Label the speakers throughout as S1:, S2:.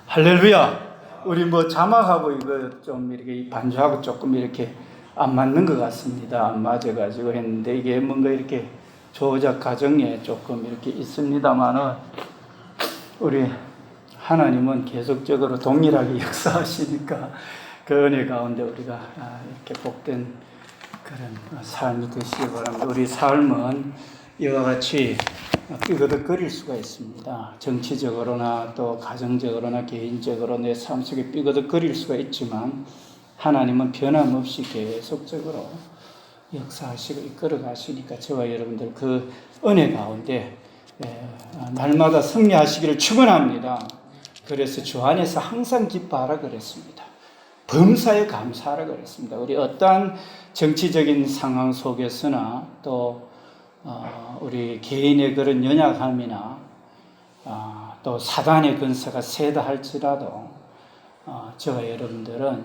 S1: 할렐루야. 우리 뭐 자막하고 이거 좀 이렇게 반주하고 조금 이렇게 안 맞는 것 같습니다. 안 맞아가지고 했는데 이게 뭔가 이렇게 조작 과정에 조금 이렇게 있습니다만은 우리 하나님은 계속적으로 동일하게 역사하시니까 그 은혜 가운데 우리가 이렇게 복된 그런 삶이 되시기 바랍니다. 우리 삶은 이와 같이 삐그덕거릴 수가 있습니다. 정치적으로나 또 가정적으로나 개인적으로 내 삶 속에 삐그덕거릴 수가 있지만 하나님은 변함없이 계속적으로 역사하시고 이끌어 가시니까 저와 여러분들 그 은혜 가운데 날마다 승리하시기를 축원합니다. 그래서 주 안에서 항상 기뻐하라 그랬습니다. 범사에 감사하라 그랬습니다. 우리 어떠한 정치적인 상황 속에서나 또 우리 개인의 그런 연약함이나 또 사단의 근세가 세다 할지라도 저와 여러분들은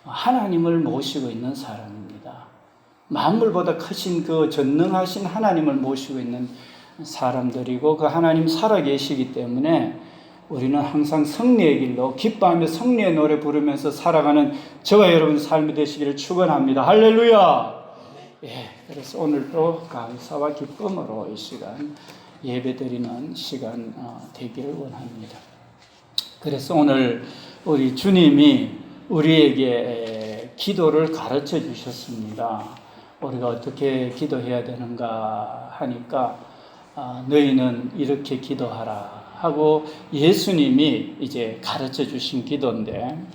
S1: 하나님을 모시고 있는 사람입니다. 만물보다 크신 그 전능하신 하나님을 모시고 있는 사람들이고 그 하나님 살아계시기 때문에 우리는 항상 승리의 길로 기뻐하며 승리의 노래 부르면서 살아가는 저와 여러분 삶이 되시기를 축원합니다. 할렐루야. 그래서 오늘도 감사와 기쁨으로 이 시간 예배드리는 시간 되기를 원합니다. 그래서 오늘 우리 주님이 우리에게 기도를 가르쳐 주셨습니다. 우리가 어떻게 기도해야 되는가 하니까 너희는 이렇게 기도하라 하고 예수님이 이제 가르쳐 주신 기도인데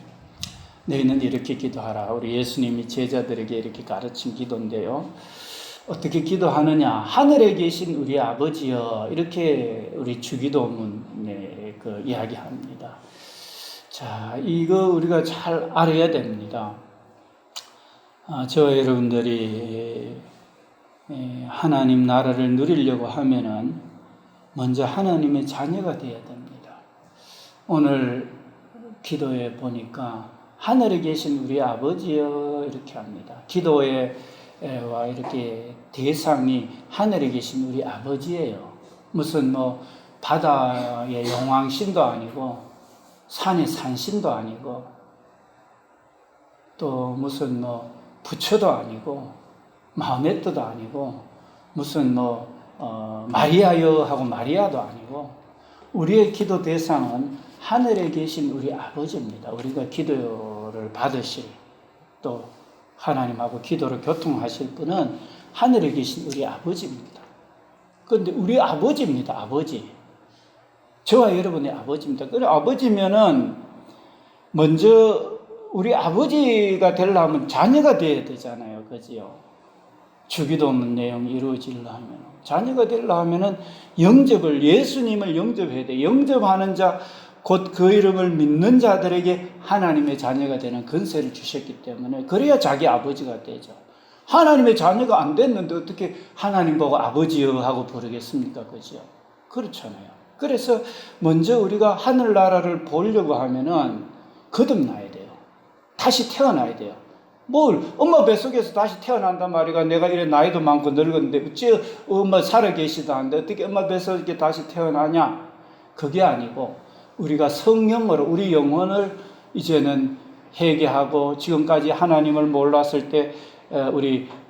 S1: 너희는 이렇게 기도하라. 우리 예수님이 제자들에게 이렇게 가르친 기도인데요. 어떻게 기도하느냐? 하늘에 계신 우리 아버지여, 이렇게 우리 주기도문에 그 이야기합니다. 자, 이거 우리가 잘 알아야 됩니다. 저와 여러분들이 하나님 나라를 누리려고 하면은 먼저 하나님의 자녀가 되어야 됩니다. 오늘 기도에 보니까 하늘에 계신 우리 아버지여 이렇게 합니다. 기도와 이렇게 대상이 하늘에 계신 우리 아버지예요. 무슨 뭐 바다의 용왕신도 아니고 산의 산신도 아니고 또 무슨 뭐 부처도 아니고 마호메트도 아니고 무슨 뭐 마리아여 하고 마리아도 아니고 우리의 기도 대상은 하늘에 계신 우리 아버지입니다. 우리가 기도를 받으실 또 하나님하고 기도를 교통하실 분은 하늘에 계신 우리 아버지입니다. 그런데 우리 아버지입니다. 아버지. 저와 여러분의 아버지입니다. 그래 아버지면은 먼저 우리 아버지가 되려면 자녀가 되어야 되잖아요. 그지요? 주기도문 내용이 이루어지려 하면 자녀가 되려 하면은 영접을 예수님을 영접해야 돼. 영접하는 자 곧 그 이름을 믿는 자들에게 하나님의 자녀가 되는 권세를 주셨기 때문에 그래야 자기 아버지가 되죠. 하나님의 자녀가 안 됐는데 어떻게 하나님 보고 아버지여 하고 부르겠습니까? 그죠? 그렇잖아요. 그래서 먼저 우리가 하늘나라를 보려고 하면은 거듭나야 돼요. 다시 태어나야 돼요. 뭘 엄마 뱃속에서 다시 태어난단 말이야. 내가 이래 나이도 많고 늙었는데 어찌 엄마 살아계시다는데 어떻게 엄마 뱃속에 다시 태어나냐? 그게 아니고 우리가 성령으로 우리 영혼을 이제는 회개하고 지금까지 하나님을 몰랐을 때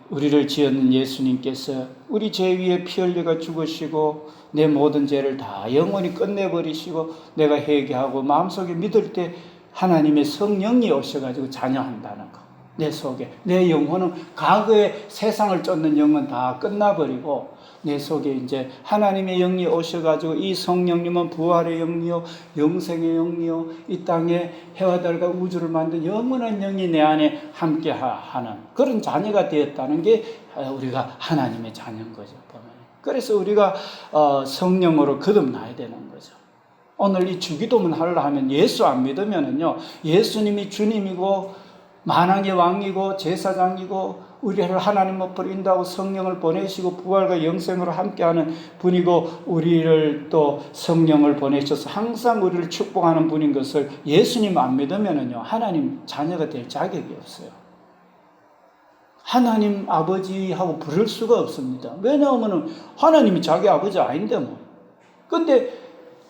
S1: 우리를 지었는 예수님께서 우리 죄 위에 피 흘려가 죽으시고 내 모든 죄를 다 영원히 끝내버리시고 내가 회개하고 마음속에 믿을 때 하나님의 성령이 오셔가지고 자녀한다는 거. 내 속에 내 영혼은 과거에 세상을 쫓는 영은 다 끝나버리고 내 속에 이제 하나님의 영이 오셔가지고 이 성령님은 부활의 영이요 영생의 영이요 이 땅에 해와 달과 우주를 만든 영원한 영이 내 안에 함께하는 그런 자녀가 되었다는 게 우리가 하나님의 자녀인 거죠. 보면. 그래서 우리가 성령으로 거듭나야 되는 거죠. 오늘 이 주기도문 하려 하면 예수 안 믿으면은요 예수님이 주님이고 만왕의 왕이고 제사장이고 우리를 하나님 앞으로 인도하고 성령을 보내시고 부활과 영생으로 함께하는 분이고 우리를 또 성령을 보내셔서 항상 우리를 축복하는 분인 것을 예수님 안 믿으면은요 하나님 자녀가 될 자격이 없어요. 하나님 아버지하고 부를 수가 없습니다. 왜냐하면은 하나님이 자기 아버지 아닌데 뭐. 근데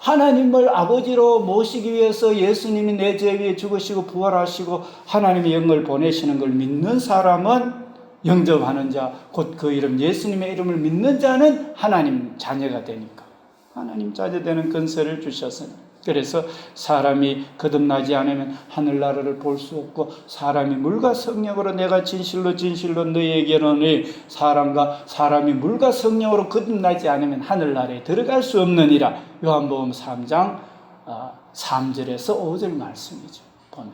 S1: 하나님을 아버지로 모시기 위해서 예수님이 내 죄 위에 죽으시고 부활하시고 하나님의 영을 보내시는 걸 믿는 사람은 영접하는 자, 곧 그 이름 예수님의 이름을 믿는 자는 하나님 자녀가 되니까 하나님 자녀 되는 권세를 주셨으니, 그래서 사람이 거듭나지 않으면 하늘나라를 볼 수 없고 사람이 물과 성령으로 내가 진실로 진실로 너희에게 이르노니 사람이 물과 성령으로 거듭나지 않으면 하늘나라에 들어갈 수 없느니라. 요한복음 3장 3절에서 5절 말씀이죠. 보면.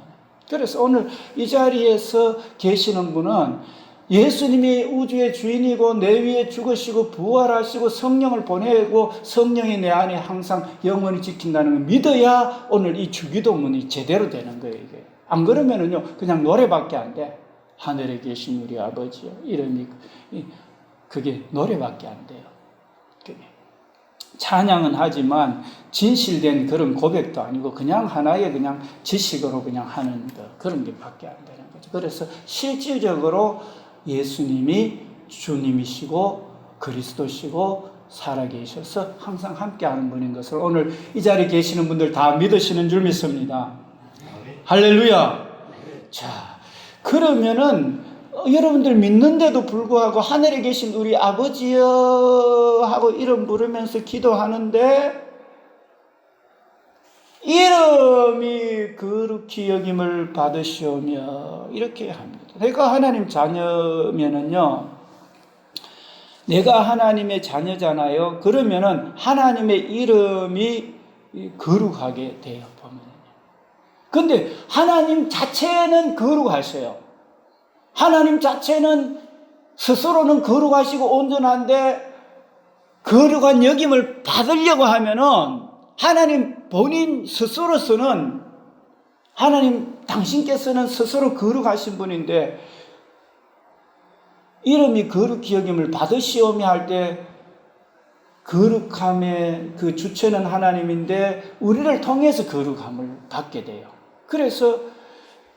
S1: 그래서 오늘 이 자리에서 계시는 분은 예수님이 우주의 주인이고 내 위에 죽으시고 부활하시고 성령을 보내고 성령이 내 안에 항상 영원히 지킨다는 걸 믿어야 오늘 이 주기도문이 제대로 되는 거예요. 이게. 안 그러면은요 그냥 노래밖에 안 돼. 하늘에 계신 우리 아버지요, 이름이 그게 노래밖에 안 돼요. 그게. 찬양은 하지만 진실된 그런 고백도 아니고 그냥 하나의 그냥 지식으로 그냥 하는 그런 게 밖에 안 되는 거죠. 그래서 실질적으로 예수님이 주님이시고 그리스도시고 살아계셔서 항상 함께하는 분인 것을 오늘 이 자리에 계시는 분들 다 믿으시는 줄 믿습니다. 할렐루야. 자, 그러면은 여러분들 믿는데도 불구하고 하늘에 계신 우리 아버지여 하고 이름 부르면서 기도하는데 이름이 거룩히 여김을 받으시오며 이렇게 합니다. 내가 하나님 자녀면은요, 내가 하나님의 자녀잖아요. 그러면은 하나님의 이름이 거룩하게 돼요. 보면요. 근데 하나님 자체는 거룩하셔요. 하나님 자체는 스스로는 거룩하시고 온전한데 거룩한 여김을 받으려고 하면은 하나님 본인 스스로서는 하나님 당신께서는 스스로 거룩하신 분인데 이름이 거룩히 여김을 받으시오며 할 때 거룩함의 그 주체는 하나님인데 우리를 통해서 거룩함을 받게 돼요. 그래서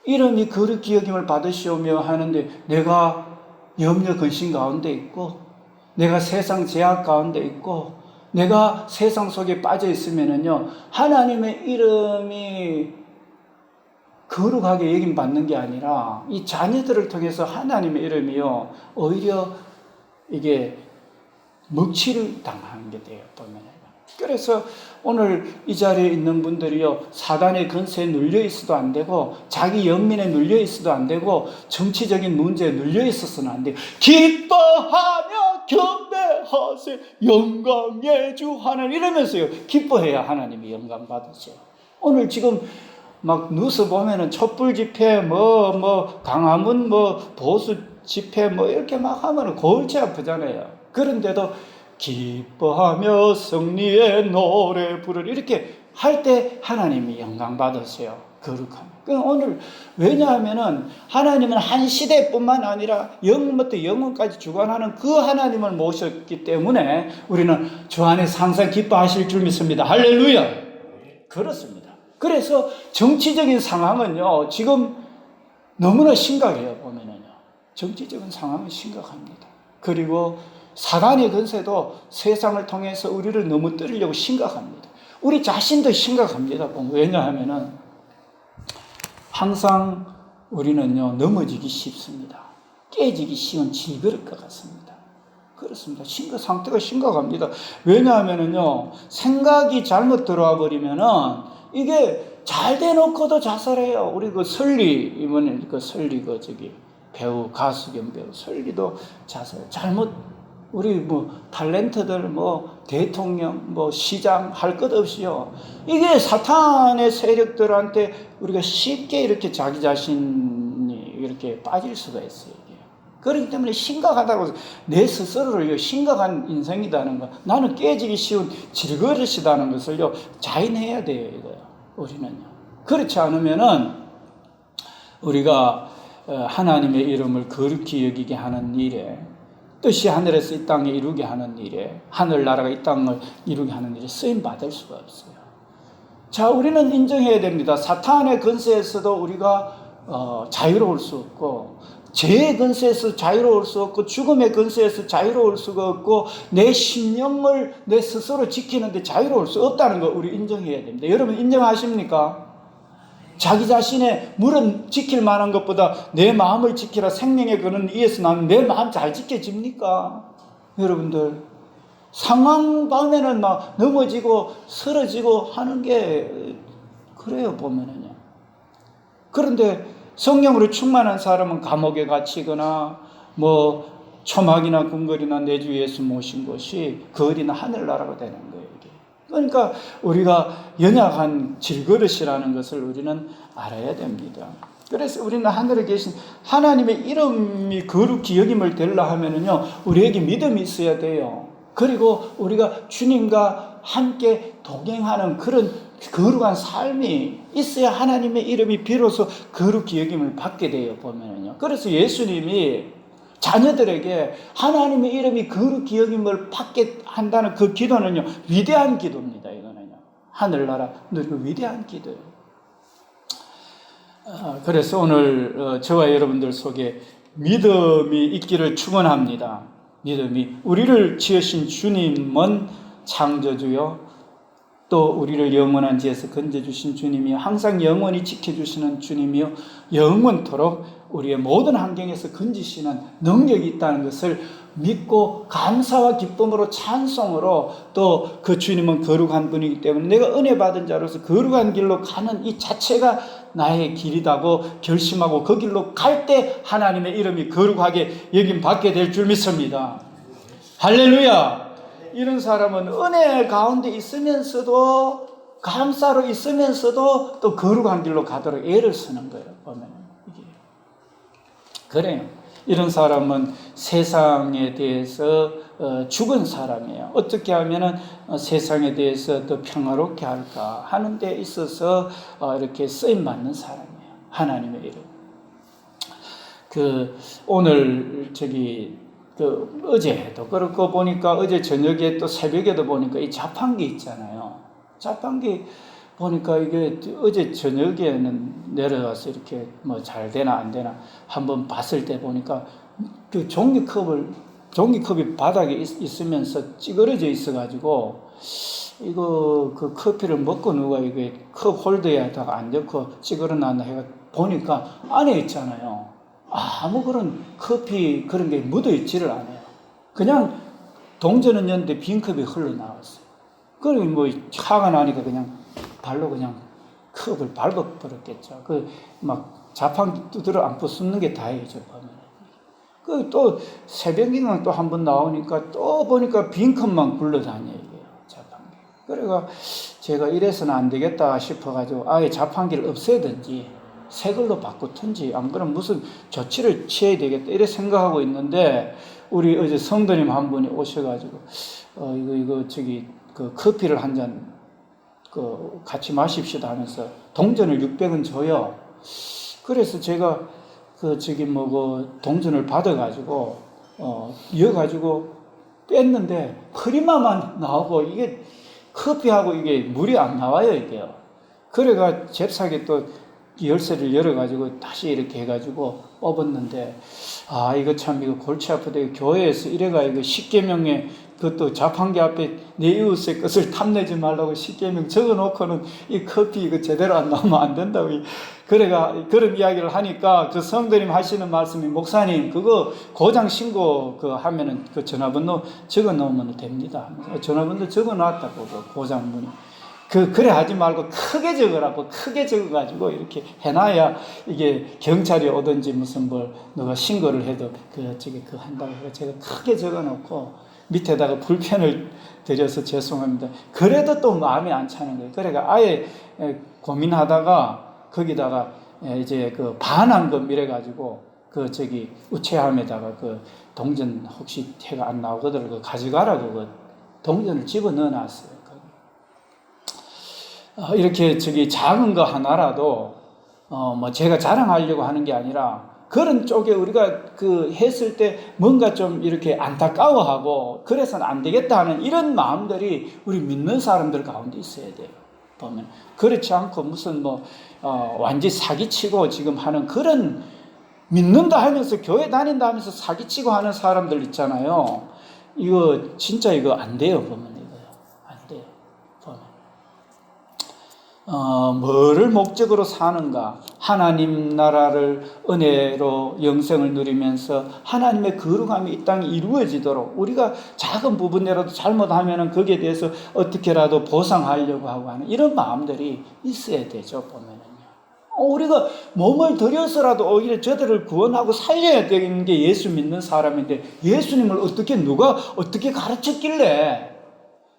S1: 이름이 거룩히 여김을 받으시오며 하는데 내가 염려 근심 가운데 있고 내가 세상 제약 가운데 있고 내가 세상 속에 빠져 있으면은요, 하나님의 이름이 거룩하게 여김받는 게 아니라 이 자녀들을 통해서 하나님의 이름이요, 오히려 이게 먹칠을 당하는 게 돼요, 보면. 그래서 오늘 이 자리에 있는 분들이요, 사단의 권세에 눌려 있어도 안 되고 자기 연민에 눌려 있어도 안 되고 정치적인 문제에 눌려 있어서는 안 돼요. 기뻐하며 경배하세 영광의 주 하나님 이러면서요 기뻐해야 하나님이 영광 받으죠. 오늘 지금 막 뉴스 보면은 촛불 집회 뭐 강화문 보수 집회 이렇게 막 하면은 골치 아프잖아요. 그런데도 기뻐하며 승리의 노래 부르리 이렇게 할 때 하나님이 영광 받으세요. 거룩함. 오늘 왜냐하면은 하나님은 한 시대뿐만 아니라 영원부터 영원까지 주관하는 그 하나님을 모셨기 때문에 우리는 주 안에서 항상 기뻐하실 줄 믿습니다. 할렐루야. 그렇습니다. 그래서 정치적인 상황은요 지금 너무나 심각해요. 보면은요 정치적인 상황은 심각합니다. 그리고 사단의 권세도 세상을 통해서 우리를 넘어뜨리려고 심각합니다. 우리 자신도 심각합니다. 왜냐하면은 항상 우리는요 넘어지기 쉽습니다. 깨지기 쉬운 질그릇과 같습니다. 그렇습니다. 상태가 심각합니다. 왜냐하면은요 생각이 잘못 들어와 버리면은 이게 잘 돼놓고도 자살해요. 우리 설리 이번에 배우 가수 겸 배우 설리도 자살 잘못. 우리 탤런트들 대통령 시장 할 것 없이요. 이게 사탄의 세력들한테 우리가 쉽게 이렇게 자기 자신이 이렇게 빠질 수가 있어요. 이게. 그렇기 때문에 심각하다고 내 스스로를 심각한 인생이라는 거, 나는 깨지기 쉬운 질그릇이라는 것을요 자인해야 돼요. 이거요. 우리는요. 그렇지 않으면은 우리가 하나님의 이름을 거룩히 여기게 하는 일에 뜻이 하늘에서 이 땅에 이루게 하는 일에 하늘나라가 이 땅을 이루게 하는 일에 쓰임받을 수가 없어요. 자, 우리는 인정해야 됩니다. 사탄의 권세에서도 우리가 자유로울 수 없고 죄의 근세에서 자유로울 수 없고 죽음의 근세에서 자유로울 수가 없고 내 심령을 내 스스로 지키는데 자유로울 수 없다는 거 우리 인정해야 됩니다. 여러분 인정하십니까? 자기 자신의 물은 지킬 만한 것보다 내 마음을 지키라 생명의 근원 이에서 나는 내 마음 잘 지켜집니까? 여러분들 상황 밤에는 막 넘어지고 쓰러지고 하는 게 그래요 보면은요. 그런데 성령으로 충만한 사람은 감옥에 갇히거나 뭐 초막이나 궁궐이나 내주 예수 모신 것이 그 어린 하늘나라가 되는 거예요. 이게. 그러니까 우리가 연약한 질그릇이라는 것을 우리는 알아야 됩니다. 그래서 우리는 하늘에 계신 하나님의 이름이 거룩히 여김을 되려 하면은요, 우리에게 믿음이 있어야 돼요. 그리고 우리가 주님과 함께 동행하는 그런 거룩한 삶이 있어야 하나님의 이름이 비로소 거룩히 여김을 받게 돼요, 보면은요. 그래서 예수님이 자녀들에게 하나님의 이름이 거룩히 여김을 받게 한다는 그 기도는요, 위대한 기도입니다, 이거는요. 하늘나라 누리고 위대한 기도예요. 그래서 오늘 저와 여러분들 속에 믿음이 있기를 축원합니다. 믿음이. 우리를 지으신 주님은 창조주요, 또 우리를 영원한 지에서 건져주신 주님이요, 항상 영원히 지켜주시는 주님이요, 영원토록 우리의 모든 환경에서 건지시는 능력이 있다는 것을 믿고 감사와 기쁨으로 찬송으로 또 그 주님은 거룩한 분이기 때문에 내가 은혜 받은 자로서 거룩한 길로 가는 이 자체가 나의 길이다고 결심하고 그 길로 갈 때 하나님의 이름이 거룩하게 여김 받게 될 줄 믿습니다. 할렐루야. 이런 사람은 은혜 가운데 있으면서도 감사로 있으면서도 또 거룩한 길로 가도록 애를 쓰는 거예요. 보면 이게 그래요. 이런 사람은 세상에 대해서 죽은 사람이에요. 어떻게 하면은 세상에 대해서 더 평화롭게 할까 하는 데 있어서 이렇게 쓰임 받는 사람이에요. 하나님의 이름. 오늘 어제도 그렇고 보니까 어제 저녁에 또 새벽에도 보니까 이 자판기 있잖아요. 자판기 보니까 이게 어제 저녁에는 내려와서 이렇게 뭐 잘 되나 안 되나 한번 봤을 때 보니까 그 종이컵이 바닥에 있으면서 찌그러져 있어가지고 이거 그 커피를 먹고 누가 이게 컵 홀더에다가 안 넣고 찌그러놨나 해가 보니까 안에 있잖아요. 아무 그런 커피 그런 게 묻어있지를 않아요. 그냥 동전은 였는데 빈 컵이 흘러나왔어요. 그러니 뭐 화가 나니까 그냥 발로 그냥 컵을 밟아버렸겠죠. 막 자판기 두드려 안고 쏟는 게 다행이죠, 보면. 또 새벽인가 또 한 번 나오니까 또 보니까 빈 컵만 굴러다녀요, 이게 자판기. 그래가 제가 이래서는 안 되겠다 싶어가지고 아예 자판기를 없애든지 새 걸로 바꾸든지 안 그러면 무슨 조치를 취해야 되겠다 이래 생각하고 있는데 우리 어제 성도님 한 분이 오셔가지고 그 커피를 한 잔 같이 마십시다 하면서 동전을 600원 줘요. 그래서 제가 동전을 받아가지고 이어가지고 뺐는데 크리마만 나오고 이게 커피하고 이게 물이 안 나와요, 이게요. 그래가 잽싸게 또 열쇠를 열어가지고 다시 이렇게 해가지고 뽑았는데, 이거 참, 이거 골치 아프다. 교회에서 이래가 이거 십계명에 그것도 자판기 앞에 내 이웃의 것을 탐내지 말라고 십계명 적어놓고는 이 커피 이거 제대로 안 나오면 안 된다고. 그래가 그런 이야기를 하니까 그 성도님 하시는 말씀이 목사님 그거 고장 신고 하면은 그 전화번호 적어 놓으면 됩니다. 전화번호 적어 놨다고 고장문이. 그래 하지 말고 크게 적으라고 크게 적어가지고 이렇게 해놔야 이게 경찰이 오든지 무슨 누가 신고를 해도 한다고 해서 제가 크게 적어놓고 밑에다가 불펜을 드려서 죄송합니다. 그래도 또 마음이 안 차는 거예요. 그러니까 아예 고민하다가 거기다가 이제 반환금 이래가지고 우체함에다가 동전 혹시 해가 안 나오거든 가져가라고 동전을 집어 넣어놨어요. 이렇게 작은 거 하나라도 제가 자랑하려고 하는 게 아니라 그런 쪽에 우리가 했을 때 뭔가 좀 이렇게 안타까워하고 그래서는 안 되겠다 하는 이런 마음들이 우리 믿는 사람들 가운데 있어야 돼요. 보면 그렇지 않고 무슨 완전 사기치고 지금 하는 그런 믿는다 하면서 교회 다닌다 하면서 사기치고 하는 사람들 있잖아요. 이거 진짜 이거 안 돼요. 보면 이거요. 안 돼요. 보면. 뭐를 목적으로 사는가? 하나님 나라를 은혜로 영생을 누리면서 하나님의 거룩함이 이 땅에 이루어지도록 우리가 작은 부분이라도 잘못하면 거기에 대해서 어떻게라도 보상하려고 하고 하는 이런 마음들이 있어야 되죠. 보면은요. 우리가 몸을 들여서라도 오히려 저들을 구원하고 살려야 되는 게 예수 믿는 사람인데 예수님을 누가 어떻게 가르쳤길래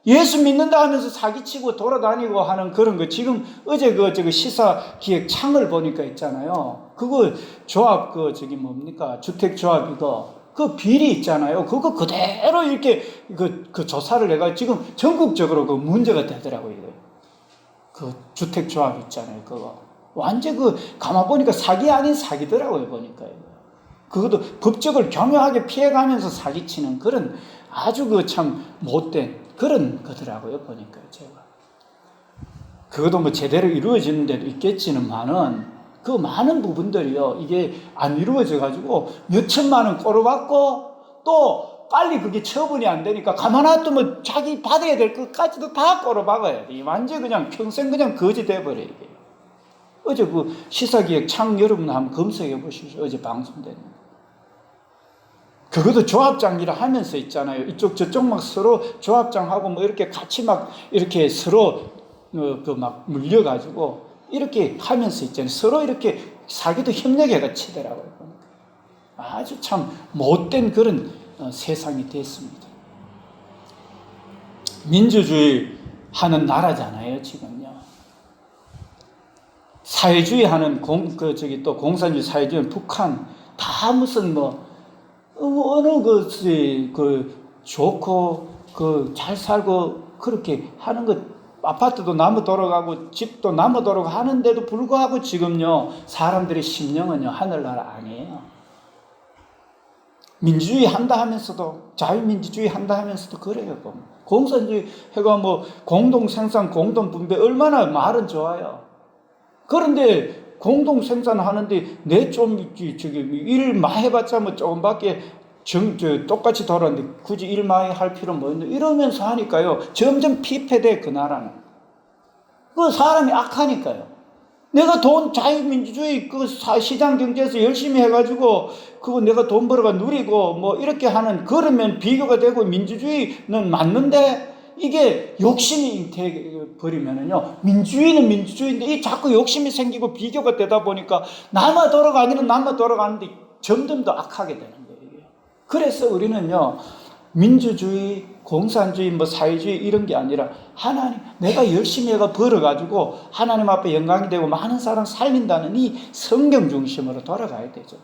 S1: 예수 믿는다 하면서 사기치고 돌아다니고 하는 그런 거. 지금 어제 저거 시사 기획 창을 보니까 있잖아요. 그거 조합 뭡니까? 주택조합 그 비리 있잖아요. 그거 그대로 이렇게 그 조사를 해가지고 지금 전국적으로 그 문제가 되더라고요. 이거. 그 주택조합 있잖아요. 그거. 완전 가만 보니까 사기 아닌 사기더라고요. 보니까 이거. 그것도 법적을 교묘하게 피해가면서 사기치는 그런 아주 참 못된 그런 거더라고요. 보니까 제가. 그것도 뭐 제대로 이루어지는 데도 있겠지만은 그 많은 부분들이요. 이게 안 이루어져 가지고 몇 천만 원 꼬로받고 또 빨리 그게 처분이 안 되니까 가만 놔두면 자기 받아야 될 것까지도 다 꼬로박아야 돼. 완전 그냥 평생 그냥 거지 돼버려 이게. 어제 그 시사기획 창 여러분 한번 검색해 보시죠. 어제 방송된. 그것도 조합장이라 하면서 있잖아요. 이쪽 저쪽 막 서로 조합장하고 뭐 이렇게 같이 막 이렇게 서로 막 물려가지고 이렇게 하면서 있잖아요. 서로 이렇게 사기도 협력해가 치더라고요. 아주 참 못된 그런 세상이 됐습니다. 민주주의 하는 나라잖아요, 지금요. 사회주의 하는 또 공산주의 사회주의 북한 다 무슨 어느 것이 좋고 잘 살고 그렇게 하는 것 아파트도 나무 돌아가고 집도 나무 돌아가고 하는데도 불구하고 지금요 사람들의 심령은요 하늘나라 아니에요. 민주주의 한다 하면서도 자유민주주의 한다 하면서도 그래요. 공산주의 해가 공동생산 공동분배 얼마나 말은 좋아요. 그런데 공동 생산하는데 내 좀 일 많이 해봤자 조금밖에 똑같이 돌아왔는데 굳이 일 많이 할 필요 뭐 있는데 이러면서 하니까요 점점 피폐돼. 그 나라는 그 사람이 악하니까요. 내가 자유민주주의 시장 경제에서 열심히 해가지고 그거 내가 돈 벌어가 누리고 이렇게 하는 그러면 비교가 되고 민주주의는 맞는데 이게 욕심이 버리면은요, 민주주의는 민주주의인데, 이 자꾸 욕심이 생기고 비교가 되다 보니까, 남아 돌아가기는 남아 돌아가는데, 점점 더 악하게 되는 거예요. 그래서 우리는요, 민주주의, 공산주의, 사회주의 이런 게 아니라, 하나님, 내가 열심히 해가 벌어가지고, 하나님 앞에 영광이 되고, 많은 사람 살린다는 이 성경 중심으로 돌아가야 되죠.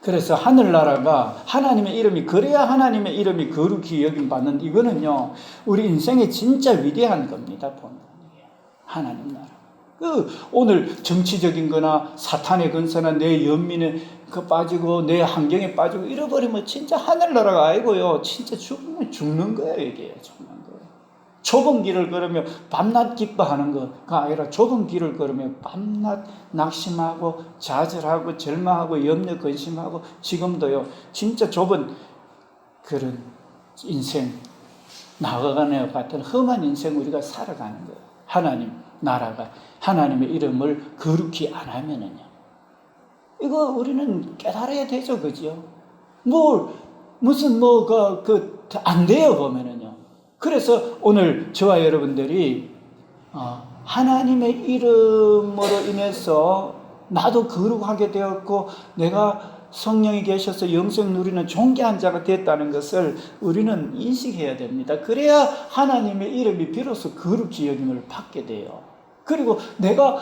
S1: 그래서 하늘나라가 하나님의 이름이 그래야 하나님의 이름이 거룩히 여김받는 이거는요 우리 인생의 진짜 위대한 겁니다. 보면 하나님 나라. 오늘 정치적인 거나 사탄의 근세나 내 연민에 빠지고 내 환경에 빠지고 잃어버리면 진짜 하늘나라가 아니고요 진짜 죽는 거예요. 이게 죽는 거예요. 좁은 길을 걸으며 밤낮 기뻐하는 거가 아니라 좁은 길을 걸으며 밤낮 낙심하고 좌절하고 절망하고 염려 근심하고 지금도요 진짜 좁은 그런 인생 나가가는 것 같은 험한 인생 우리가 살아가는 거예요. 하나님 나라가 하나님의 이름을 거룩히 안 하면은요 이거 우리는 깨달아야 되죠. 그죠? 무슨 안 돼요. 보면은요. 그래서 오늘 저와 여러분들이 하나님의 이름으로 인해서 나도 거룩하게 되었고 내가 성령이 계셔서 영생 누리는 존귀한 자가 됐다는 것을 우리는 인식해야 됩니다. 그래야 하나님의 이름이 비로소 거룩히 여김을 받게 돼요. 그리고 내가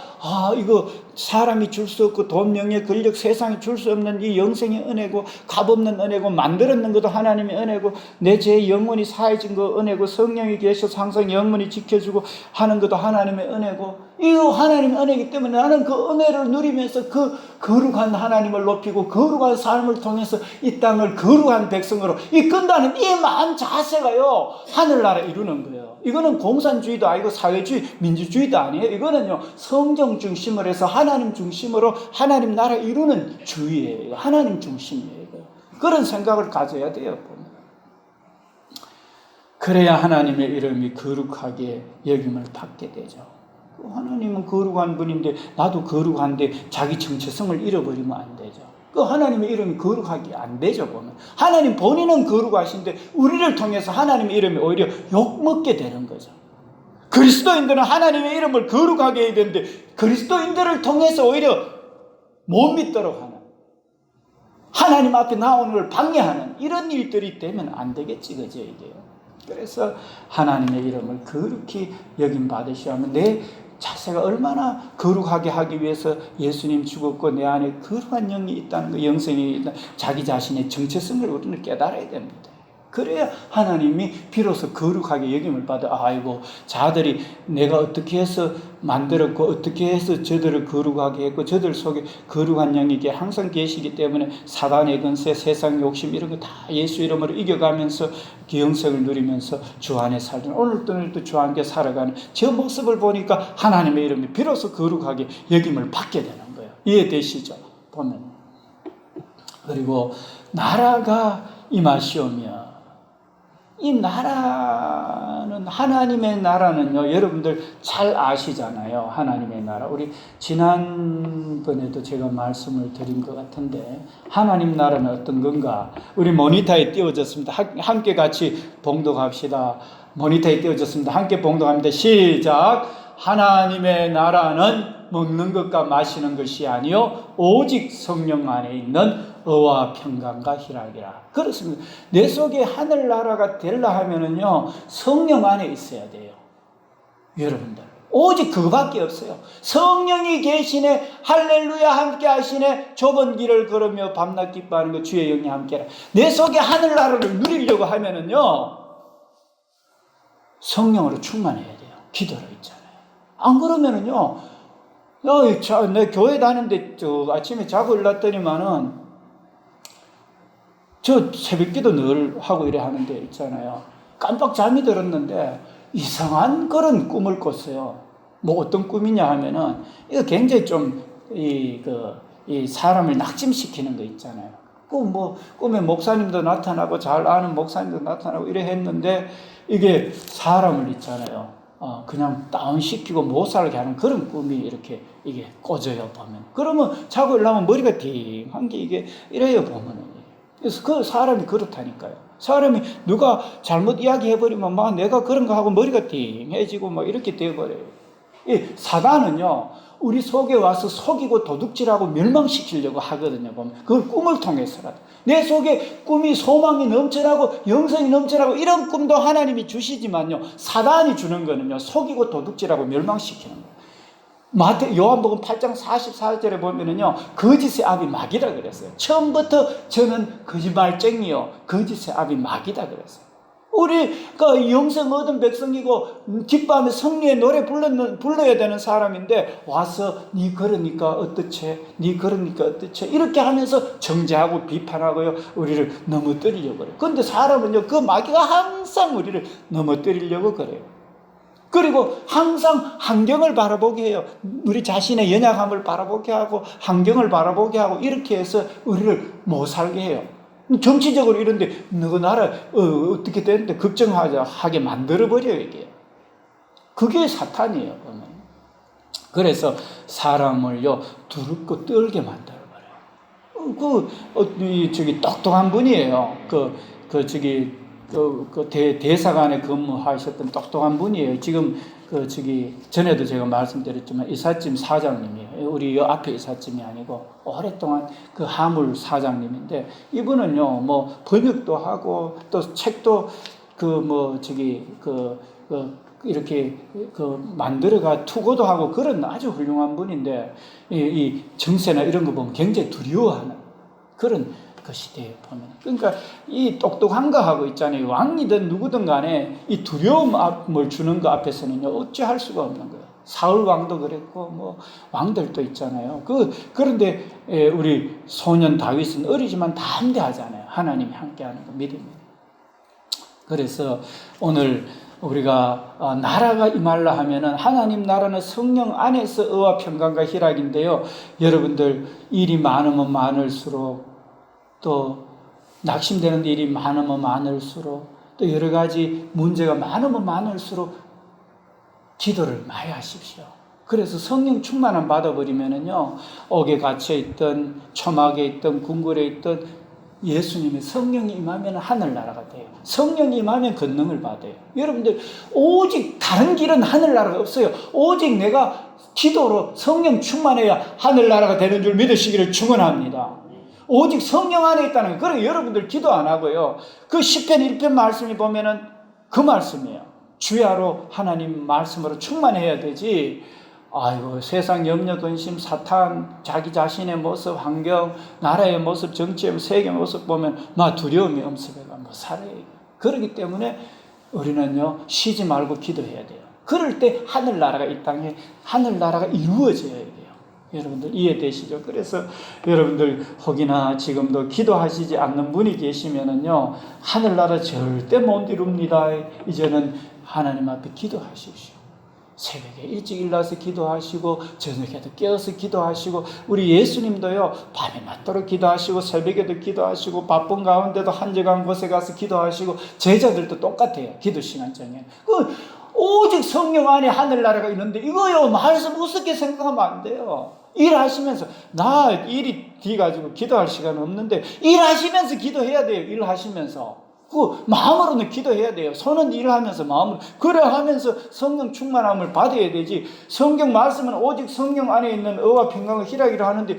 S1: 이거 사람이 줄 수 없고 돈, 명예, 권력, 세상이 줄 수 없는 이 영생의 은혜고 값없는 은혜고 만들었는 것도 하나님의 은혜고 내 죄 영원히 사해진 거 은혜고 성령이 계셔서 항상 영원히 지켜주고 하는 것도 하나님의 은혜고 이거 하나님의 은혜이기 때문에 나는 그 은혜를 누리면서 그 거룩한 하나님을 높이고 거룩한 삶을 통해서 이 땅을 거룩한 백성으로 이끈다는 이 마음 자세가요 하늘나라 이루는 거예요. 이거는 공산주의도 아니고 사회주의, 민주주의도 아니에요. 이거는요, 성경 중심으로 해서 하나님 중심으로 하나님 나라 이루는 주의예요. 하나님 중심이에요. 그런 생각을 가져야 돼요. 그래야 하나님의 이름이 거룩하게 여김을 받게 되죠. 하나님은 거룩한 분인데 나도 거룩한데 자기 정체성을 잃어버리면 안 되죠. 그 하나님의 이름이 거룩하게 안 되죠. 보면 하나님 본인은 거룩하신데 우리를 통해서 하나님의 이름이 오히려 욕먹게 되는 거죠. 그리스도인들은 하나님의 이름을 거룩하게 해야 되는데 그리스도인들을 통해서 오히려 못 믿도록 하는, 하나님 앞에 나오는 걸 방해하는 이런 일들이 되면 안 되겠지, 그죠? 이게요. 그래서 하나님의 이름을 거룩히 여김 받으셔야 하면 내 자세가 얼마나 거룩하게 하기 위해서 예수님 죽었고 내 안에 거룩한 영이 있다는 거, 영생이 있다, 자기 자신의 정체성을 우리는 깨달아야 됩니다. 그래야 하나님이 비로소 거룩하게 여김을 받아, 아이고 자들이 내가 어떻게 해서 만들었고 어떻게 해서 저들을 거룩하게 했고 저들 속에 거룩한 영이 항상 계시기 때문에 사단의 근세, 세상 욕심 이런 거 다 예수 이름으로 이겨가면서 영생을 누리면서 주 안에 살던, 오늘도 주 안에 살아가는 저 모습을 보니까 하나님의 이름이 비로소 거룩하게 여김을 받게 되는 거예요. 이해되시죠? 보면. 그리고 나라가 임하시오며, 이 나라는, 하나님의 나라는요, 여러분들 잘 아시잖아요. 하나님의 나라. 우리 지난번에도 제가 말씀을 드린 것 같은데, 하나님 나라는 어떤 건가? 우리 모니터에 띄워졌습니다. 함께 같이 봉독합시다. 모니터에 띄워졌습니다. 함께 봉독합니다. 시작. 하나님의 나라는 먹는 것과 마시는 것이 아니요 오직 성령 안에 있는 의와 평강과 희락이라. 그렇습니다. 내 속에 하늘나라가 되려 하면은요 성령 안에 있어야 돼요. 여러분들 오직 그거밖에 없어요. 성령이 계시네, 할렐루야 함께 하시네, 좁은 길을 걸으며 밤낮 기뻐하는 것 주의 영이 함께라. 내 속에 하늘나라를 누리려고 하면은요 성령으로 충만해야 돼요. 기도로 있잖아요. 안 그러면은요, 내 교회 다니는데 아침에 자고 일어났더니만은 저 새벽기도 늘 하고 이래 하는데 있잖아요. 깜빡 잠이 들었는데 이상한 그런 꿈을 꿨어요. 뭐 어떤 꿈이냐 하면은 이거 굉장히 좀 이 사람을 낙심시키는 거 있잖아요. 꿈에 목사님도 나타나고 잘 아는 목사님도 나타나고 이래 했는데 이게 사람을 있잖아요. 그냥 다운시키고 못 살게 하는 그런 꿈이 이렇게 이게 꽂아요, 보면. 그러면 자고 일어나면 머리가 띵한 게 이게 이래요, 보면은. 그래서 그 사람이 그렇다니까요. 사람이 누가 잘못 이야기해버리면 막 내가 그런 거 하고 머리가 띵해지고 막 이렇게 되어버려요. 이 사단은요, 우리 속에 와서 속이고 도둑질하고 멸망시키려고 하거든요, 보면. 그걸 꿈을 통해서라도. 내 속에 꿈이 소망이 넘쳐나고 영성이 넘쳐나고 이런 꿈도 하나님이 주시지만요, 사단이 주는 거는요, 속이고 도둑질하고 멸망시키는 거예요. 요한복음 8장 44절에 보면은요, 거짓의 아비 마귀다 그랬어요. 처음부터 저는 거짓말쟁이요, 거짓의 아비 마귀다 그랬어요. 우리가 영생 얻은 백성이고 기뻐하며 성리의 노래 불러야 되는 사람인데 와서 니 그러니까 어떻지? 니 그러니까 어떻지? 이렇게 하면서 정죄하고 비판하고요, 우리를 넘어뜨리려고 그래요. 그런데 사람은요, 그 마귀가 항상 우리를 넘어뜨리려고 그래요. 그리고 항상 환경을 바라보게 해요. 우리 자신의 연약함을 바라보게 하고 환경을 바라보게 하고 이렇게 해서 우리를 못 살게 해요. 정치적으로 이런데 너가 나라 어떻게 되는데 걱정하게 만들어버려요, 이게. 그게 사탄이에요, 보면. 그래서 사람을요 두렵고 떨게 만들어버려요. 저기 똑똑한 분이에요. 대사관에 근무하셨던 똑똑한 분이에요. 지금 전에도 제가 말씀드렸지만 이삿짐 사장님이에요. 우리 요 앞에 이삿짐이 아니고 오랫동안 그 하물 사장님인데, 이분은요 뭐 번역도 하고 또 책도 이렇게 만들어가 투고도 하고 그런 아주 훌륭한 분인데, 이 정세나 이런 거 보면 굉장히 두려워하는 그런 것이 돼요, 보면. 그러니까 이 똑똑한 거 하고 있잖아요. 왕이든 누구든 간에 이 두려움을 주는 거 앞에서는요 어찌할 수가 없는 거예요. 사울 왕도 그랬고 뭐 왕들도 있잖아요. 그런데 우리 소년 다윗은 어리지만 담대하잖아요. 하나님이 함께하는 거 믿음이. 그래서 오늘 우리가 나라가 임하려 하면은 하나님 나라는 성령 안에서 의와 평강과 희락인데요. 여러분들 일이 많으면 많을수록 또 낙심되는 일이 많으면 많을수록 또 여러 가지 문제가 많으면 많을수록 기도를 많이 하십시오. 그래서 성령 충만함 받아버리면은요, 옥에 갇혀있던, 초막에 있던, 궁궐에 있던 예수님의 성령이 임하면 하늘나라가 돼요. 성령이 임하면 권능을 받아요. 여러분들, 오직 다른 길은 하늘나라가 없어요. 오직 내가 기도로 성령 충만해야 하늘나라가 되는 줄 믿으시기를 축원합니다. 오직 성령 안에 있다는 거예요. 그래 여러분들 기도 안 하고요. 그 시편 1편 말씀이 보면은 그 말씀이에요. 주야로 하나님 말씀으로 충만해야 되지. 아이고 세상 염려 근심 사탄 자기 자신의 모습 환경 나라의 모습 정치의 세계의 모습 보면 막 두려움이 엄습해가 뭐 살아요. 그렇기 때문에 우리는요 쉬지 말고 기도해야 돼요. 그럴 때 하늘나라가 이 땅에 하늘나라가 이루어져야 돼요. 여러분들 이해되시죠? 그래서 여러분들 혹이나 지금도 기도하시지 않는 분이 계시면은요 하늘나라 절대 못 이룹니다. 이제는 하나님 앞에 기도하십시오. 새벽에 일찍 일어나서 기도하시고 저녁에도 깨어서 기도하시고 우리 예수님도요 밤에 낮도록 기도하시고 새벽에도 기도하시고 바쁜 가운데도 한적한 곳에 가서 기도하시고 제자들도 똑같아요. 기도 시간 정해. 오직 성령 안에 하늘나라가 있는데 이거요 말씀 우습게 생각하면 안 돼요. 일하시면서 나 일이 뒤가지고 기도할 시간 없는데 일하시면서 기도해야 돼요. 일하시면서 그 마음으로는 기도해야 돼요. 손은 일하면서 마음으로 그래 하면서 성령 충만함을 받아야 되지. 성경 말씀은 오직 성령 안에 있는 의와 평강과 희락이라 하는데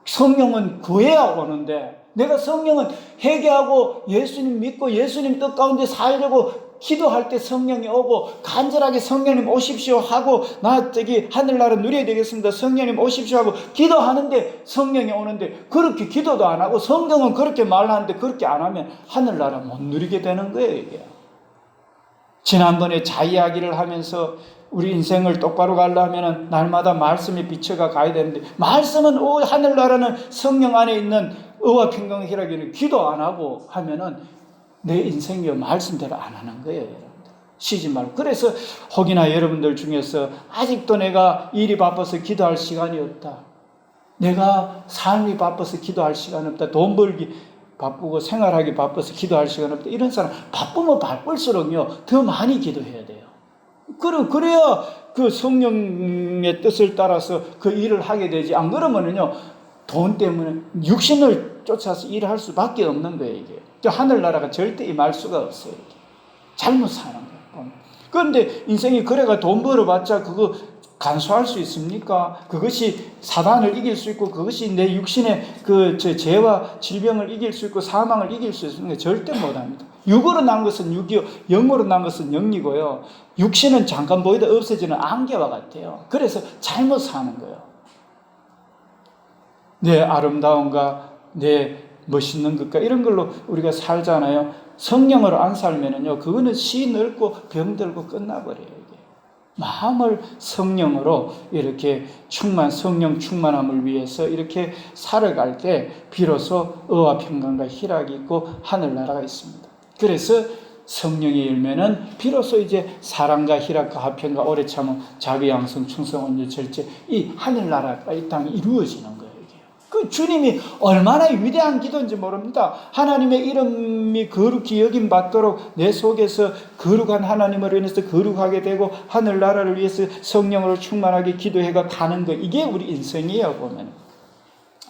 S1: 성령은 구해야 오는데 내가 성령은 회개하고 예수님 믿고 예수님 뜻 가운데 살려고 기도할 때 성령이 오고 간절하게 성령님 오십시오 하고 나 하늘나라 누려야 되겠습니다. 성령님 오십시오 하고 기도하는데 성령이 오는데 그렇게 기도도 안 하고 성경은 그렇게 말하는데 그렇게 안 하면 하늘나라 못 누리게 되는 거예요. 이게. 지난번에 자이야기를 하면서 우리 인생을 똑바로 가려면 날마다 말씀에 비춰가 가야 되는데 말씀은 하늘나라는 성령 안에 있는 의와 평강 희락이는 기도 안 하고 하면은 내 인생이 말씀대로 안 하는 거예요. 여러분들 쉬지 말고. 그래서 혹이나 여러분들 중에서 아직도 내가 일이 바빠서 기도할 시간이 없다, 내가 삶이 바빠서 기도할 시간 없다, 돈 벌기 바쁘고 생활하기 바빠서 기도할 시간 없다, 이런 사람 바쁘면 바쁠수록요 더 많이 기도해야 돼요. 그래야 그 성령의 뜻을 따라서 그 일을 하게 되지. 안 그러면은요 돈 때문에 육신을 쫓아서 일할 수밖에 없는 거예요. 이게 하늘나라가 절대 임할 수가 없어요. 이게. 잘못 사는 거예요. 그런데 인생이 그래가 돈 벌어봤자 그거 간수할 수 있습니까? 그것이 사단을 이길 수 있고 그것이 내 육신의 죄와 질병을 이길 수 있고 사망을 이길 수 있습니까? 절대 못합니다. 육으로 난 것은 육이요 영으로 난 것은 영이고요. 육신은 잠깐 보이다 없어지는 안개와 같아요. 그래서 잘못 사는 거예요. 내 아름다움과 내 멋있는 것과 이런 걸로 우리가 살잖아요. 성령으로 안 살면은요, 그거는 시 늙고 병들고 끝나버려요. 이게. 마음을 성령으로 이렇게 성령 충만함을 위해서 이렇게 살아갈 때 비로소 의와 평강과 희락이 있고 하늘나라가 있습니다. 그래서 성령이 일면은 비로소 이제 사랑과 희락과 화평과 오래 참음 자비 양성 충성 온유 절제 이 하늘나라가 이 땅에 이루어지는 거예요. 그 주님이 얼마나 위대한 기도인지 모릅니다. 하나님의 이름이 거룩히 여김 받도록 내 속에서 거룩한 하나님을 인해서 거룩하게 되고 하늘나라를 위해서 성령으로 충만하게 기도해가 가는 거, 이게 우리 인생이에요. 보면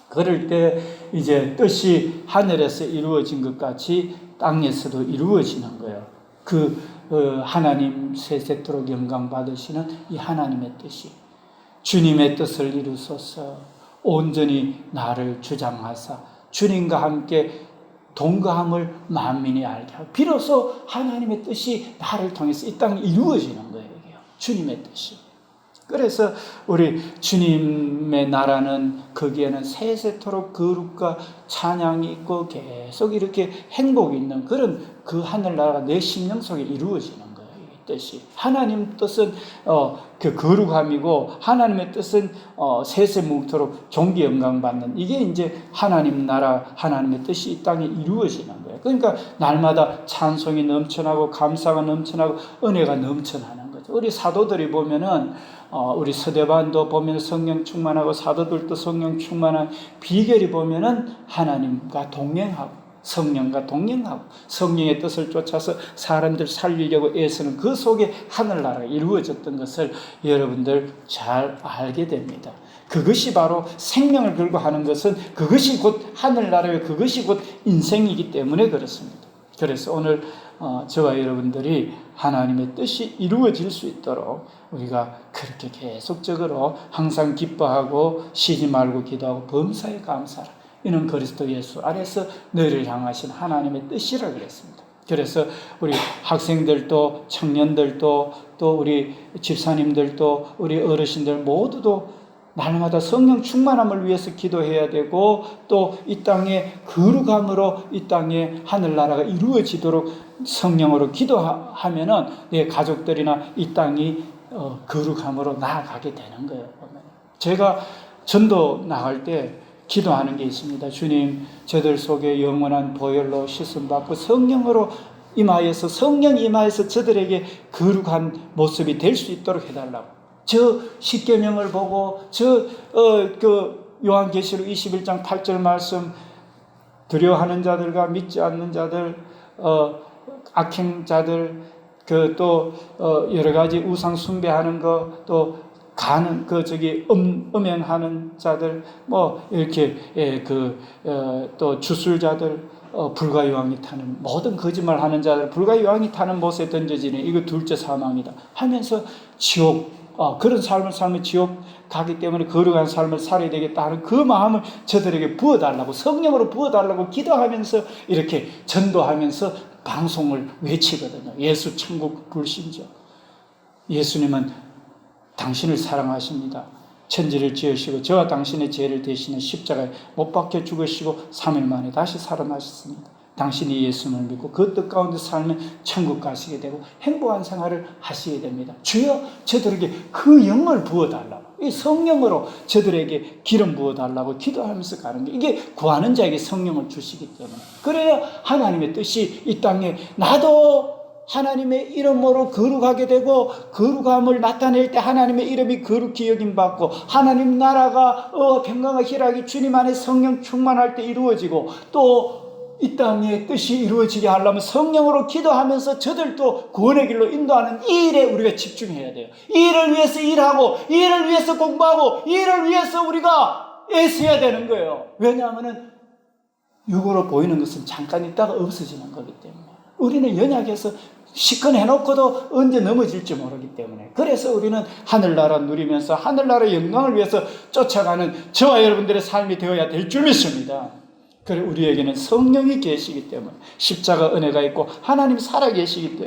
S1: 그럴 때 이제 뜻이 하늘에서 이루어진 것 같이 땅에서도 이루어지는 거예요. 하나님 세세토록 영광 받으시는 이 하나님의 뜻이 주님의 뜻을 이루소서 온전히 나를 주장하사 주님과 함께 동거함을 만민이 알게 하고 비로소 하나님의 뜻이 나를 통해서 이 땅에 이루어지는 거예요. 주님의 뜻이. 그래서 우리 주님의 나라는 거기에는 세세토록 거룩과 찬양이 있고 계속 이렇게 행복이 있는 그런 그 하늘나라가 내 심령 속에 이루어지는 거예요. 뜻이, 하나님 뜻은 그 거룩함이고 하나님의 뜻은 세세무토록 존귀 영광 받는, 이게 이제 하나님 나라 하나님의 뜻이 이 땅에 이루어지는 거예요. 그러니까 날마다 찬송이 넘쳐나고 감사가 넘쳐나고 은혜가 넘쳐나는 거죠. 우리 사도들이 보면은 우리 서대반도 보면 성령 충만하고 사도들도 성령 충만한 비결이 보면은 하나님과 동행하고 성령과 동행하고 성령의 뜻을 쫓아서 사람들 살리려고 애쓰는 그 속에 하늘나라가 이루어졌던 것을 여러분들 잘 알게 됩니다. 그것이 바로 생명을 걸고 하는 것은 그것이 곧 하늘나라의 그것이 곧 인생이기 때문에 그렇습니다. 그래서 오늘 저와 여러분들이 하나님의 뜻이 이루어질 수 있도록 우리가 그렇게 계속적으로 항상 기뻐하고 쉬지 말고 기도하고 범사에 감사하라. 이는 그리스도 예수 안에서 너희를 향하신 하나님의 뜻이라 그랬습니다. 그래서 우리 학생들도 청년들도 또 우리 집사님들도 우리 어르신들 모두도 날마다 성령 충만함을 위해서 기도해야 되고 또 이 땅에 거룩함으로 이 땅에 하늘나라가 이루어지도록 성령으로 기도하면은 내 가족들이나 이 땅이 거룩함으로 나아가게 되는 거예요. 제가 전도 나갈 때 기도하는 게 있습니다. 주님, 저들 속에 영원한 보혈로 씻음받고 성령으로 임하여서 성령 임하여서 저들에게 거룩한 모습이 될 수 있도록 해달라고. 저 십계명을 보고 그 요한계시록 21장 8절 말씀, 두려워하는 자들과 믿지 않는 자들, 악행자들, 또 여러 가지 우상 숭배하는 거, 또 가는 음행하는 자들, 이렇게 또 주술자들, 불가유황이 타는 모든 거짓말하는 자들, 불가유황이 타는 못에 던져지는 이거 둘째 사망이다 하면서 지옥, 그런 삶을 살면 지옥 가기 때문에 거룩한 삶을 살아야 되겠다 하는 그 마음을 저들에게 부어달라고, 성령으로 부어달라고 기도하면서 이렇게 전도하면서 방송을 외치거든요. 예수 천국 불신자. 예수님은 당신을 사랑하십니다. 천지를 지으시고 저와 당신의 죄를 대신해 십자가에 못 박혀 죽으시고 3일 만에 다시 살아나셨습니다. 당신이 예수님을 믿고 그 뜻 가운데 살면 천국 가시게 되고 행복한 생활을 하시게 됩니다. 주여 저들에게 그 영을 부어달라고, 이 성령으로 저들에게 기름 부어달라고 기도하면서 가는 게, 이게 구하는 자에게 성령을 주시기 때문에, 그래야 하나님의 뜻이 이 땅에 나도 하나님의 이름으로 거룩하게 되고 거룩함을 나타낼 때 하나님의 이름이 거룩히 여김받고 하나님 나라가 평강과 희락이 주님 안에 성령 충만할 때 이루어지고 또 이 땅의 뜻이 이루어지게 하려면 성령으로 기도하면서 저들도 구원의 길로 인도하는 이 일에 우리가 집중해야 돼요. 이 일을 위해서 일하고 이 일을 위해서 공부하고 이 일을 위해서 우리가 애써야 되는 거예요. 왜냐하면 육으로 보이는 것은 잠깐 있다가 없어지는 거기 때문에 우리는 연약해서 시큰 해놓고도 언제 넘어질지 모르기 때문에, 그래서 우리는 하늘나라 누리면서 하늘나라의 영광을 위해서 쫓아가는 저와 여러분들의 삶이 되어야 될 줄 믿습니다. 그래 우리에게는 성령이 계시기 때문에, 십자가 은혜가 있고 하나님 살아계시기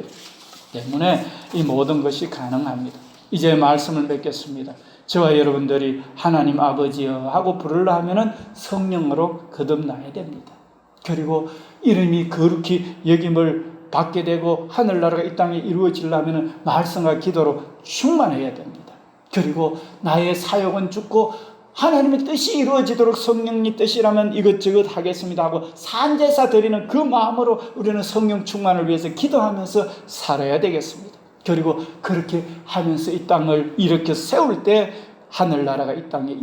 S1: 때문에 이 모든 것이 가능합니다. 이제 말씀을 맺겠습니다. 저와 여러분들이 하나님 아버지여 하고 부르려 하면은 성령으로 거듭나야 됩니다. 그리고 이름이 거룩히 여김을 받게 되고 하늘나라가 이 땅에 이루어지려면 말씀과 기도로 충만해야 됩니다. 그리고 나의 사역은 죽고 하나님의 뜻이 이루어지도록 성령님 뜻이라면 이것저것 하겠습니다 하고 산제사 드리는 그 마음으로 우리는 성령 충만을 위해서 기도하면서 살아야 되겠습니다. 그리고 그렇게 하면서 이 땅을 이렇게 세울 때 하늘나라가 이 땅에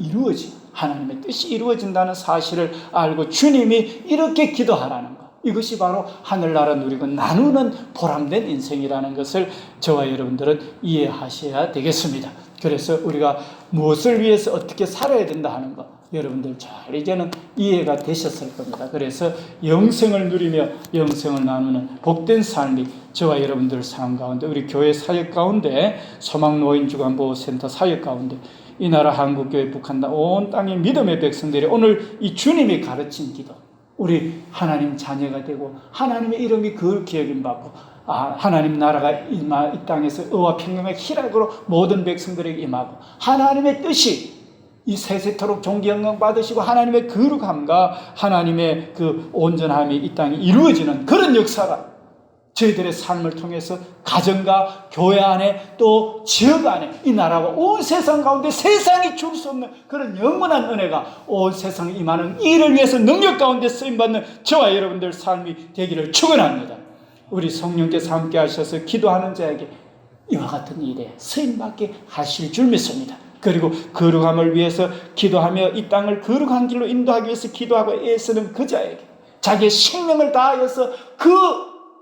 S1: 하나님의 뜻이 이루어진다는 사실을 알고 주님이 이렇게 기도하라는 것, 이것이 바로 하늘나라 누리고 나누는 보람된 인생이라는 것을 저와 여러분들은 이해하셔야 되겠습니다. 그래서 우리가 무엇을 위해서 어떻게 살아야 된다 하는 것, 여러분들 잘 이제는 이해가 되셨을 겁니다. 그래서 영생을 누리며 영생을 나누는 복된 삶이 저와 여러분들 삶 가운데, 우리 교회 사역 가운데, 소망노인주간보호센터 사역 가운데, 이 나라 한국교회 북한당 온 땅의 믿음의 백성들이 오늘 이 주님이 가르친 기도, 우리 하나님 자녀가 되고 하나님의 이름이 거룩히 여김받고 하나님 나라가 이 땅에서 의와 평강의 희락으로 모든 백성들에게 임하고 하나님의 뜻이 이 세세토록 존귀 영광 받으시고 하나님의 거룩함과 하나님의 그 온전함이 이 땅에 이루어지는 그런 역사가 저희들의 삶을 통해서 가정과 교회 안에 또 지역 안에 이 나라와 온 세상 가운데 세상이 줄 수 없는 그런 영원한 은혜가 온 세상에 임하는 이를 위해서 능력 가운데 쓰임받는 저와 여러분들 삶이 되기를 축원합니다. 우리 성령께서 함께 하셔서 기도하는 자에게 이와 같은 일에 쓰임받게 하실 줄 믿습니다. 그리고 거룩함을 위해서 기도하며 이 땅을 거룩한 길로 인도하기 위해서 기도하고 애쓰는 그 자에게 자기의 생명을 다하여서 그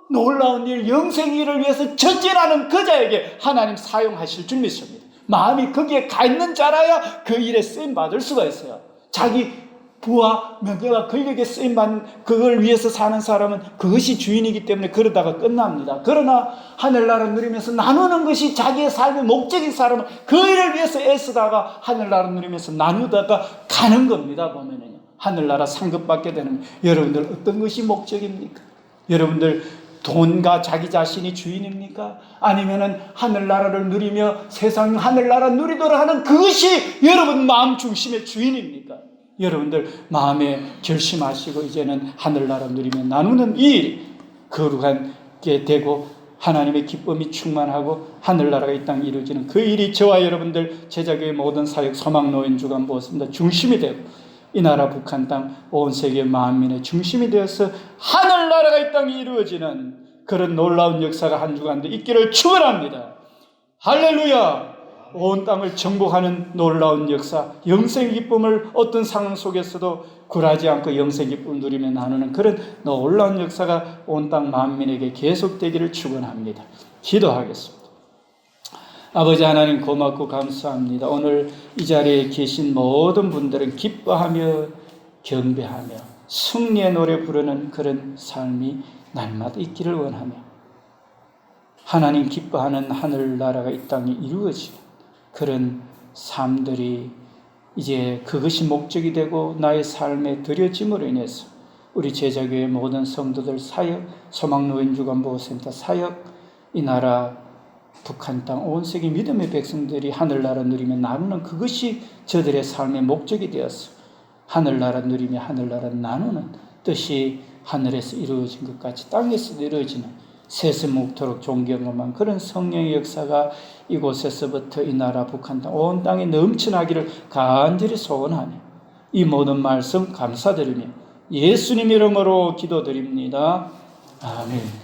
S1: 놀라운 일, 영생 일을 위해서 전진하는 그 자에게 하나님 사용하실 줄 믿습니다. 마음이 거기에 가 있는 자라야 그 일에 쓰임받을 수가 있어요. 자기 부와 명예와 권력에 쓰임받는 그걸 위해서 사는 사람은 그것이 주인이기 때문에 그러다가 끝납니다. 그러나 하늘나라 누리면서 나누는 것이 자기의 삶의 목적인 사람은 그 일을 위해서 애쓰다가 하늘나라 누리면서 나누다가 가는 겁니다. 보면은요. 하늘나라 상급받게 되는 여러분들 어떤 것이 목적입니까? 여러분들 돈과 자기 자신이 주인입니까? 아니면은 하늘나라를 누리며 세상 하늘나라 누리도록 하는 그것이 여러분 마음 중심의 주인입니까? 여러분들 마음에 결심하시고 이제는 하늘나라 누리며 나누는 이 일 거룩하게 되고 하나님의 기쁨이 충만하고 하늘나라가 이 땅에 이루어지는 그 일이 저와 여러분들 제자교회 모든 사역 소망노인 주간 보았습니다. 중심이 되고 이 나라 북한 땅 온 세계 만민의 중심이 되어서 하늘나라가 이 땅에 이루어지는 그런 놀라운 역사가 한 주간도 있기를 축원합니다. 할렐루야. 온 땅을 정복하는 놀라운 역사, 영생의 기쁨을 어떤 상황 속에서도 굴하지 않고 영생의 기쁨을 누리며 나누는 그런 놀라운 역사가 온 땅 만민에게 계속되기를 축원합니다. 기도하겠습니다. 아버지 하나님 고맙고 감사합니다. 오늘 이 자리에 계신 모든 분들은 기뻐하며 경배하며 승리의 노래 부르는 그런 삶이 날마다 있기를 원하며 하나님 기뻐하는 하늘나라가 이 땅에 이루어지는 그런 삶들이 이제 그것이 목적이 되고 나의 삶에 드려짐으로 인해서 우리 제자교회 모든 성도들 사역, 소망노인주간보호센터 사역, 이 나라 북한 땅 온 세계 믿음의 백성들이 하늘나라 누리며 나누는 그것이 저들의 삶의 목적이 되어서 하늘나라 누리며 하늘나라 나누는 뜻이 하늘에서 이루어진 것 같이 땅에서도 이루어지는 세세목토록 존경함한 그런 성령의 역사가 이곳에서부터 이 나라 북한 땅 온 땅에 넘쳐나기를 간절히 소원하며 이 모든 말씀 감사드리며 예수님 이름으로 기도드립니다. 아멘.